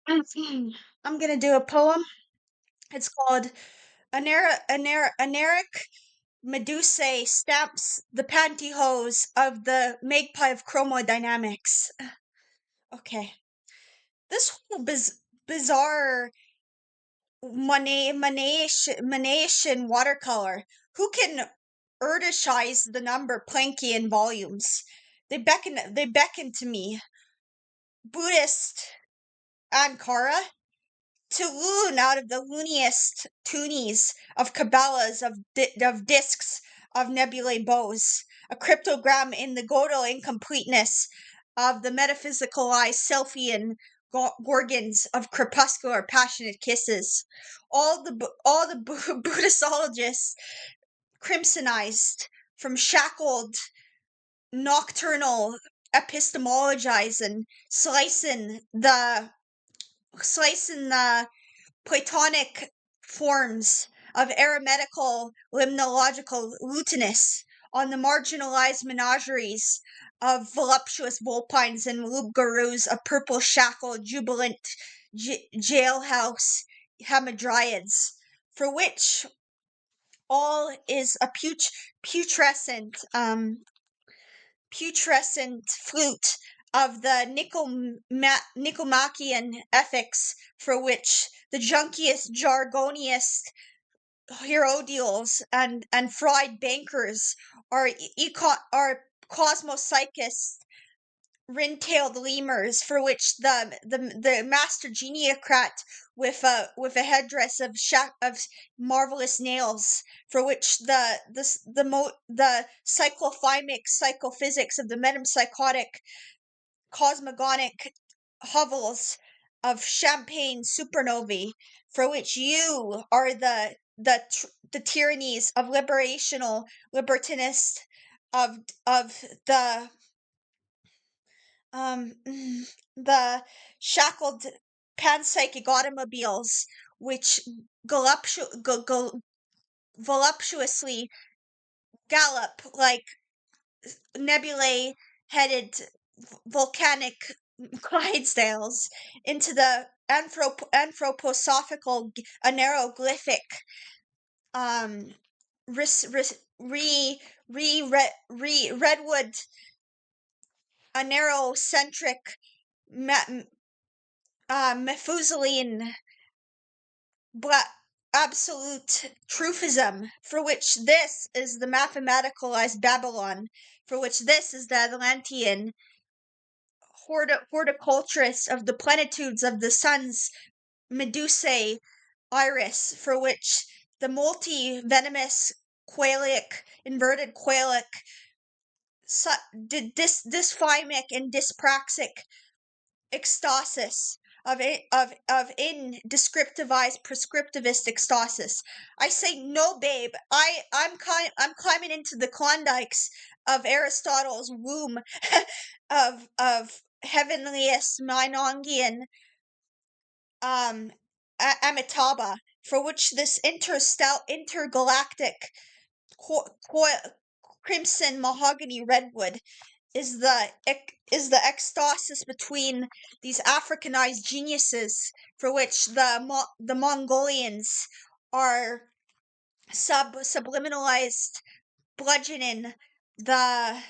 I'm gonna do a poem. It's called Oneiric Medusae stamps the pantyhose of the Magpie of Chromodynamics. Okay. This whole bizarre Manation watercolor. Who can erdishize the number Plancky in volumes? They beckon to me. Buddhist Ankara, to loon out of the looniest toonies of Kabbalahs of discs of nebulae bows, a cryptogram in the godal incompleteness of the metaphysicalized Selfian gorgons of crepuscular passionate kisses. All the Buddhistologists crimsonized from shackled nocturnal epistemologizing, slicing the Platonic forms of arithmetical limnological luteness on the marginalized menageries of voluptuous vulpines and loup-garous of purple shackled jubilant jailhouse hamadryads, for which all is a putrescent flute of the Nicomachean ethics, for which the junkiest, jargoniest Herodials and fried bankers are cosmopsychists, rin-tailed lemurs, for which the master geniocrat with a headdress of marvelous nails, for which the cyclophymic psychophysics of the metempsychotic cosmogonic hovels of champagne supernovae, for which you are the tyrannies of libertinist of um the shackled panpsychic automobiles, which voluptuously gallop like nebulae headed volcanic Clydesdales into the anthroposophical aneroglyphic redwood anerocentric Methuseline absolute truthism, for which this is the mathematicalized Babylon, for which this is the Atlantean horticulturist of the plenitudes of the sun's Medusae iris, for which the multi-venomous inverted qualic, dysthymic and dyspraxic ecstasis of indescriptivized prescriptivist ecstasis. I say no, babe. I'm climbing into the Klondikes of Aristotle's womb of heavenliest Meinongian Amitabha, for which this intergalactic crimson mahogany redwood is the ecstasis between these Africanized geniuses, for which the Mongolians are subliminalized bludgeoning the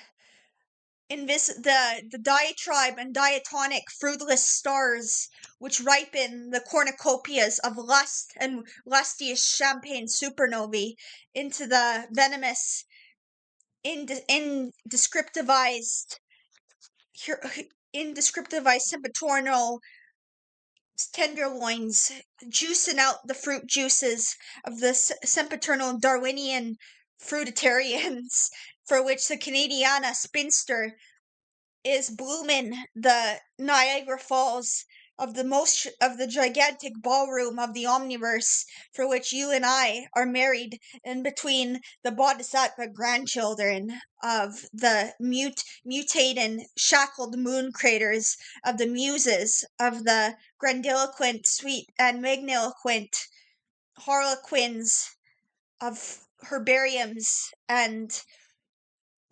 diatribe and diatonic fruitless stars which ripen the cornucopias of lust and lustiest champagne supernovae into the venomous indescriptivized sempiternal tenderloins, juicing out the fruit juices of the sempiternal Darwinian fruitarians, for which the Canadiana spinster is blooming the Niagara Falls of the gigantic ballroom of the omniverse, for which you and I are married in between the bodhisattva grandchildren of the mutating shackled moon craters of the muses of the grandiloquent, sweet and magniloquent harlequins of herbariums and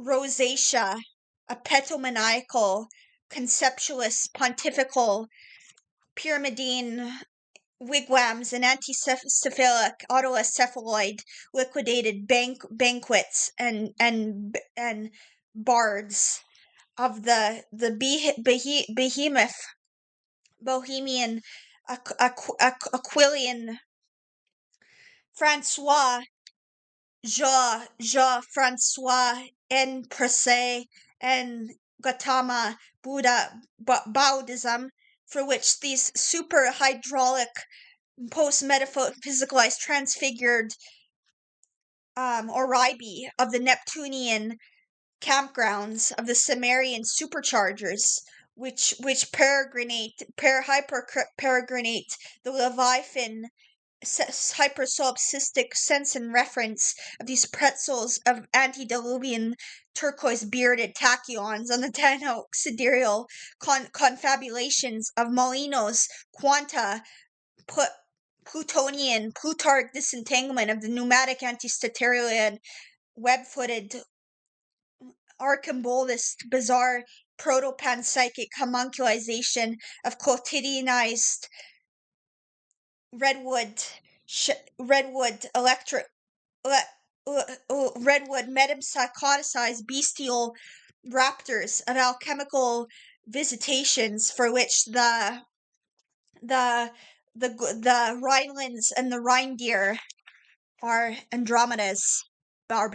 rosacea, a petomaniacal, conceptualist, pontifical pyramidine wigwams and anticephalic autocephaloid liquidated banquets and bards of the behemoth Bohemian Aquilian Francois Francois N. Presse and Gautama Buddha Buddhism, for which these super hydraulic post-metaphysicalized transfigured Oribi of the Neptunian campgrounds of the Sumerian superchargers, which hyperperegrinate the Leviathan hypersolipsistic sense and reference of these pretzels of antediluvian turquoise bearded tachyons on the Dano sidereal confabulations of Molino's quanta Plutonian Plutarch disentanglement of the pneumatic antistatarian web-footed archimboldist bizarre proto-panpsychic homunculization of quotidianized redwood metempsychoticized bestial raptors of alchemical visitations, for which the Rhinelands and the reindeer are Andromedas.